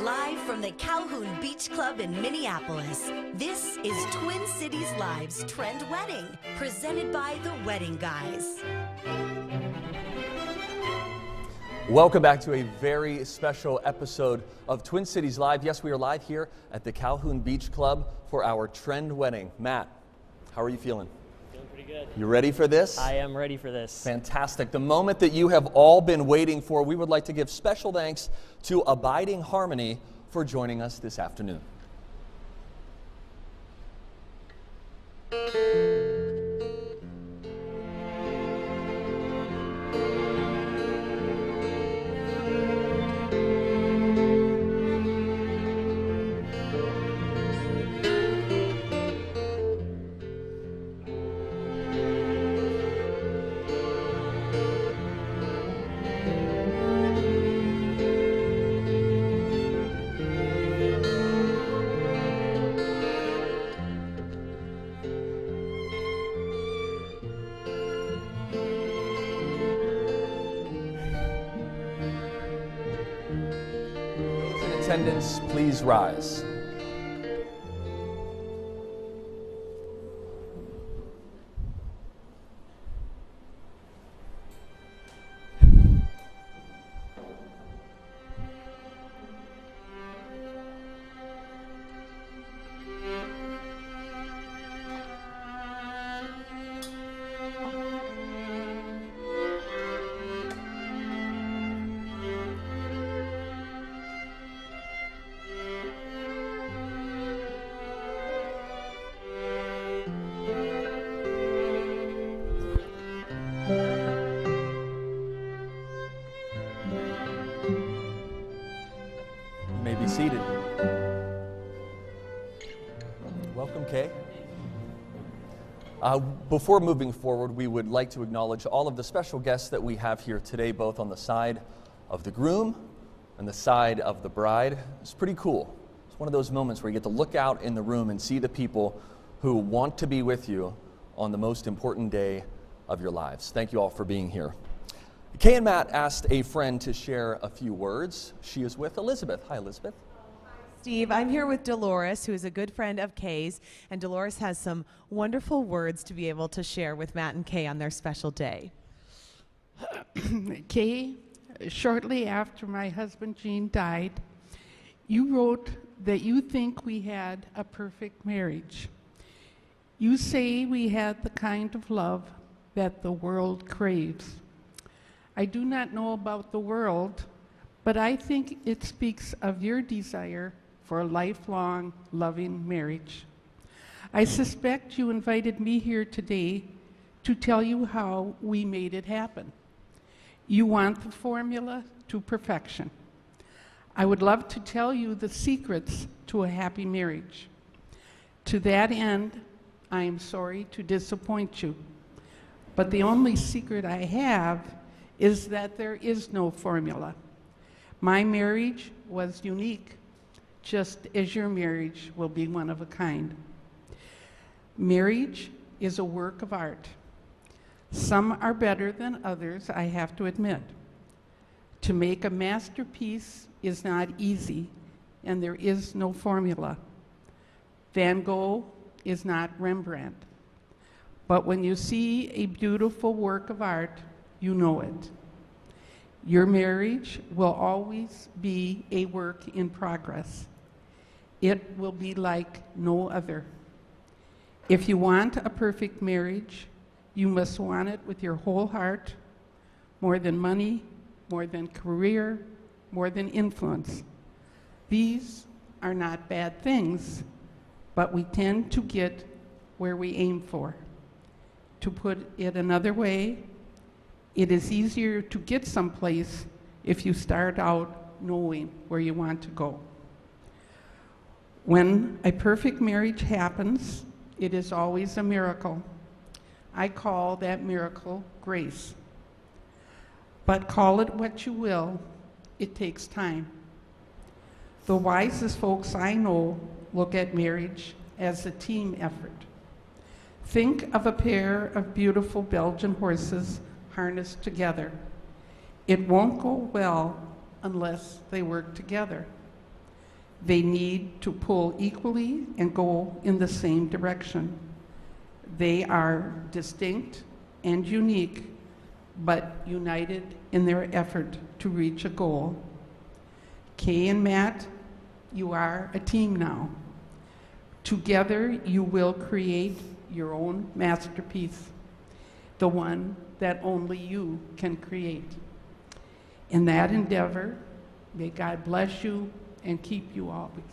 Live from the Calhoun Beach Club in Minneapolis, this is Twin Cities Live's Trend Wedding, presented by The Wedding Guys. Welcome back to a very special episode of Twin Cities Live. Yes, we are live here at the Calhoun Beach Club for our Trend Wedding. Matt, how are you feeling? Feeling pretty good. You ready for this? I am ready for this. Fantastic. The moment that you have all been waiting for. We would like to give special thanks to Abiding Harmony for joining us this afternoon. Attendants, please rise. Be seated. Welcome, Kay. Before moving forward, we would like to acknowledge all of the special guests that we have here today, both on the side of the groom and the side of the bride. It's pretty cool. It's one of those moments where you get to look out in the room and see the people who want to be with you on the most important day of your lives. Thank you all for being here. Kay and Matt asked a friend to share a few words. She is with Elizabeth. Hi, Elizabeth. Hi, Steve. I'm here with Dolores, who is a good friend of Kay's, and Dolores has some wonderful words to be able to share with Matt and Kay on their special day. Kay, shortly after my husband Gene died, you wrote that you think we had a perfect marriage. You say we had the kind of love that the world craves. I do not know about the world, but I think it speaks of your desire for a lifelong, loving marriage. I suspect you invited me here today to tell you how we made it happen. You want the formula to perfection. I would love to tell you the secrets to a happy marriage. To that end, I am sorry to disappoint you, but the only secret I have is that there is no formula. My marriage was unique, just as your marriage will be one of a kind. Marriage is a work of art. Some are better than others, I have to admit. To make a masterpiece is not easy, and there is no formula. Van Gogh is not Rembrandt. But when you see a beautiful work of art, you know it. Your marriage will always be a work in progress. It will be like no other. If you want a perfect marriage, you must want it with your whole heart, more than money, more than career, more than influence. These are not bad things, but we tend to get where we aim for. To put it another way, it is easier to get someplace if you start out knowing where you want to go. When a perfect marriage happens, it is always a miracle. I call that miracle grace. But call it what you will, it takes time. The wisest folks I know look at marriage as a team effort. Think of a pair of beautiful Belgian horses harnessed together. It won't go well unless they work together. They need to pull equally and go in the same direction. They are distinct and unique, but united in their effort to reach a goal. Kay and Matt, you are a team now. Together, you will create your own masterpiece, the one that only you can create. In that endeavor, may God bless you and keep you always.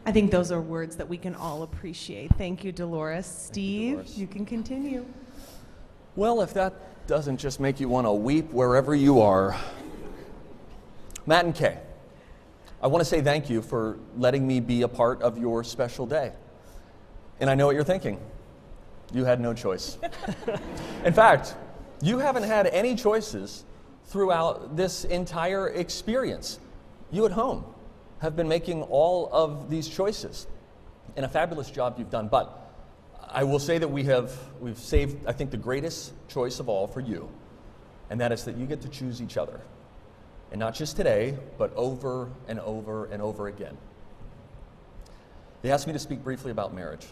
I think those are words that we can all appreciate. Thank you, Dolores. Steve, Dolores. you can continue. Well, if that doesn't just make you want to weep wherever you are. Matt and Kay, I want to say thank you for letting me be a part of your special day. And I know what you're thinking. You had no choice. In fact, you haven't had any choices throughout this entire experience. You at home have been making all of these choices. And a fabulous job you've done. But I will say that we've saved, I think, the greatest choice of all for you. And that is that you get to choose each other. And not just today, but over and over and over again. They asked me to speak briefly about marriage.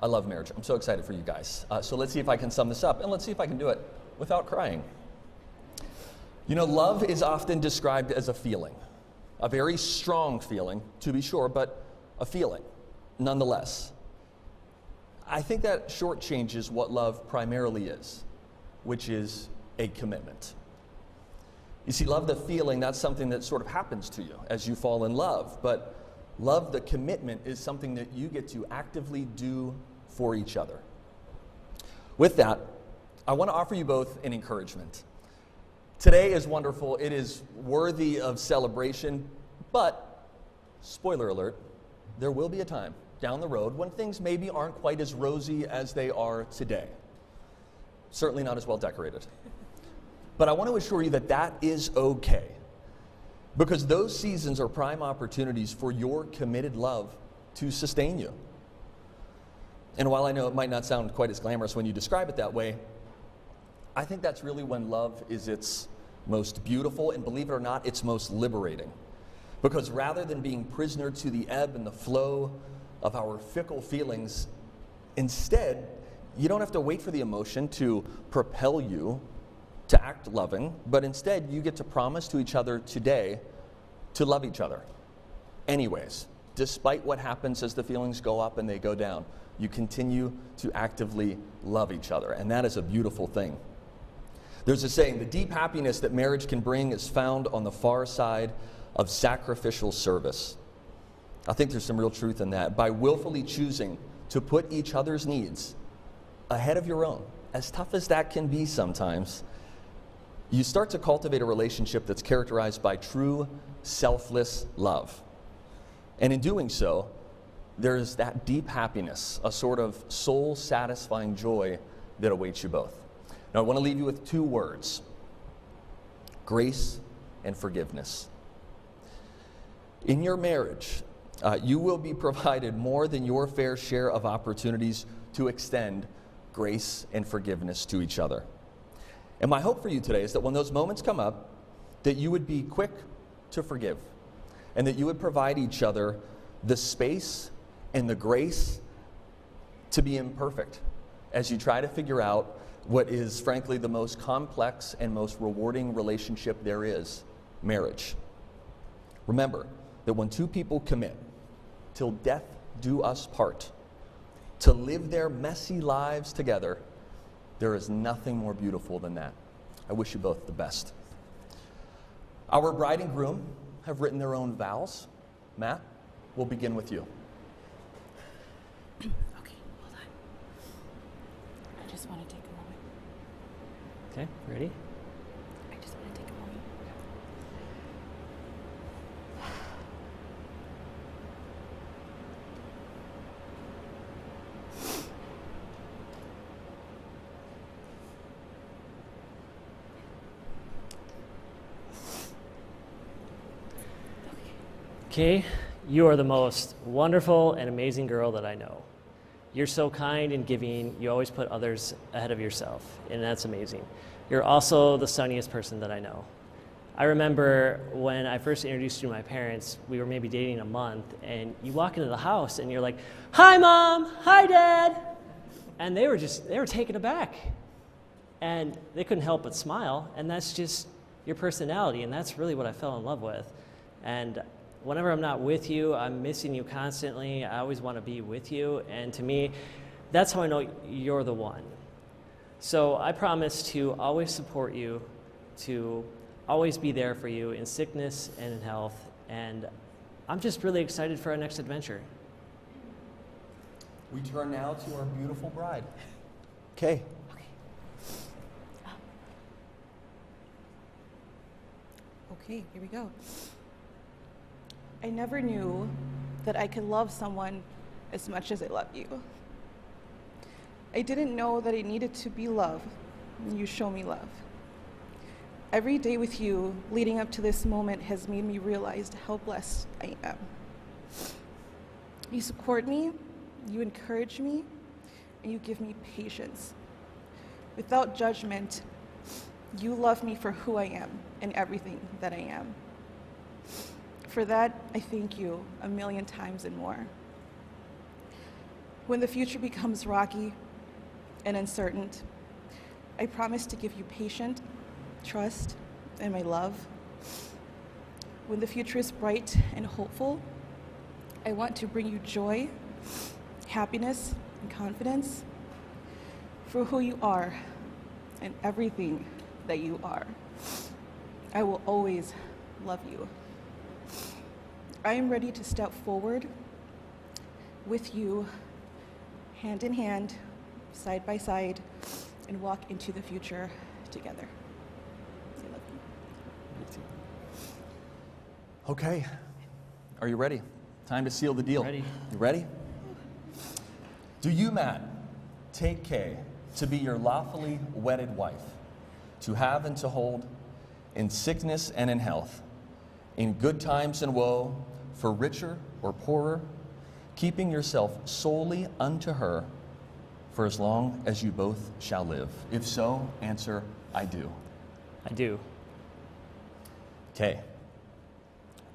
I love marriage. I'm so excited for you guys. So let's see if I can sum this up, and let's see if I can do it without crying. You know, love is often described as a feeling. A very strong feeling, to be sure, but a feeling, nonetheless. I think that shortchanges what love primarily is, which is a commitment. You see, love the feeling, that's something that sort of happens to you as you fall in love. But love the commitment is something that you get to actively do for each other. With that, I want to offer you both an encouragement. Today is wonderful. It is worthy of celebration. But, spoiler alert, there will be a time down the road when things maybe aren't quite as rosy as they are today. Certainly not as well decorated. But I want to assure you that that is okay, because those seasons are prime opportunities for your committed love to sustain you. And while I know it might not sound quite as glamorous when you describe it that way, I think that's really when love is its most beautiful, and believe it or not, it's most liberating. Because rather than being prisoner to the ebb and the flow of our fickle feelings, instead, you don't have to wait for the emotion to propel you to act loving, but instead you get to promise to each other today to love each other. Anyways, despite what happens as the feelings go up and they go down, you continue to actively love each other, and that is a beautiful thing. There's a saying, the deep happiness that marriage can bring is found on the far side of sacrificial service. I think there's some real truth in that. By willfully choosing to put each other's needs ahead of your own, as tough as that can be sometimes, you start to cultivate a relationship that's characterized by true, selfless love. And in doing so, there's that deep happiness, a sort of soul-satisfying joy that awaits you both. Now, I want to leave you with two words: grace and forgiveness. In your marriage, you will be provided more than your fair share of opportunities to extend grace and forgiveness to each other. And my hope for you today is that when those moments come up, that you would be quick to forgive, and that you would provide each other the space and the grace to be imperfect as you try to figure out what is, frankly, the most complex and most rewarding relationship there is, marriage. Remember that when two people commit, till death do us part, to live their messy lives together, there is nothing more beautiful than that. I wish you both the best. Our bride and groom have written their own vows. Matt, we'll begin with you. Okay, hold on. I just want to take a moment. Okay, ready? I just want to take a moment. Okay, you are the most wonderful and amazing girl that I know. You're so kind and giving. You always put others ahead of yourself, and that's amazing. You're also the sunniest person that I know. I remember when I first introduced you to my parents, we were maybe dating a month, and you walk into the house and you're like, "Hi, Mom. Hi, Dad." And they were taken aback. And they couldn't help but smile, and that's just your personality, and that's really what I fell in love with. And whenever I'm not with you, I'm missing you constantly. I always want to be with you, and to me, that's how I know you're the one. So I promise to always support you, to always be there for you in sickness and in health, and I'm just really excited for our next adventure. We turn now to our beautiful bride. Kay. Okay, here we go. I never knew that I could love someone as much as I love you. I didn't know that I needed to be loved when you show me love. Every day with you leading up to this moment has made me realize how blessed I am. You support me, you encourage me, and you give me patience. Without judgment, you love me for who I am and everything that I am. For that, I thank you a million times and more. When the future becomes rocky and uncertain, I promise to give you patience, trust, and my love. When the future is bright and hopeful, I want to bring you joy, happiness, and confidence for who you are and everything that you are. I will always love you. I am ready to step forward with you, hand in hand, side by side, and walk into the future together. I love you. Okay. Are you ready? Time to seal the deal. Ready. You ready? Do you, Matt, take Kay to be your lawfully wedded wife, to have and to hold, in sickness and in health, in good times and woe, for richer or poorer, keeping yourself solely unto her for as long as you both shall live? If so, answer, I do. I do. Kay,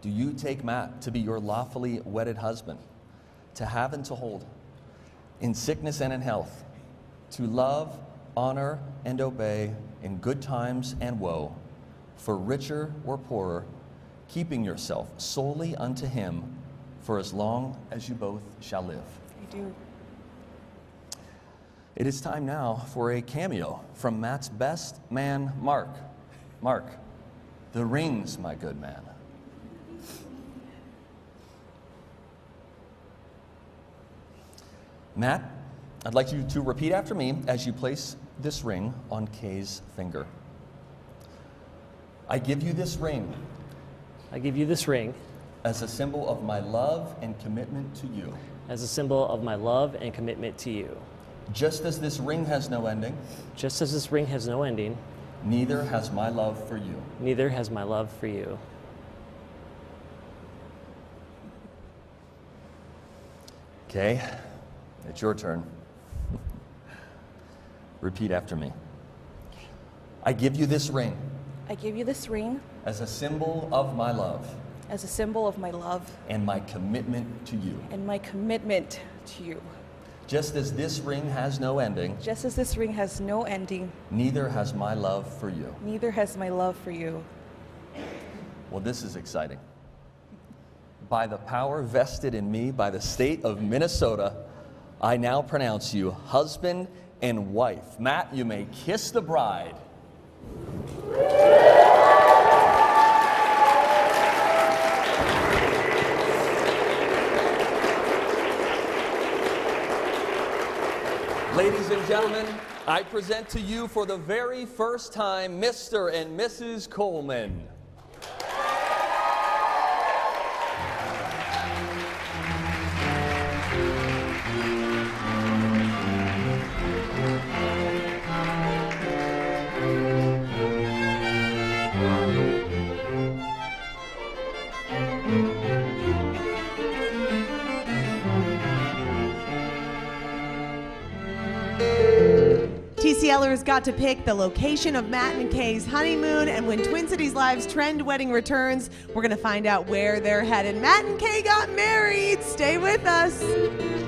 do you take Matt to be your lawfully wedded husband, to have and to hold, in sickness and in health, to love, honor, and obey in good times and woe, for richer or poorer, keeping yourself solely unto him for as long as you both shall live? I do. It is time now for a cameo from Matt's best man, Mark. Mark, the rings, my good man. Matt, I'd like you to repeat after me as you place this ring on Kay's finger. I give you this ring I give you this ring as a symbol of my love and commitment to you. as a symbol of my love and commitment to you. Just as this ring has no ending, Just as this ring has no ending, neither has my love for you. neither has my love for you. Okay, it's your turn. Repeat after me. I give you this ring I give you this ring as a symbol of my love as a symbol of my love and my commitment to you. and my commitment to you. Just as this ring has no ending, Just as this ring has no ending, neither has my love for you. neither has my love for you. Well, this is exciting. By the power vested in me by the state of Minnesota, I now pronounce you husband and wife. Matt, you may kiss the bride. Ladies and gentlemen, I present to you for the very first time Mr. and Mrs. Coleman. TCL TCLers got to pick the location of Matt and Kay's honeymoon, and when Twin Cities Live's Trend Wedding returns, we're going to find out where they're headed. Matt and Kay got married. Stay with us.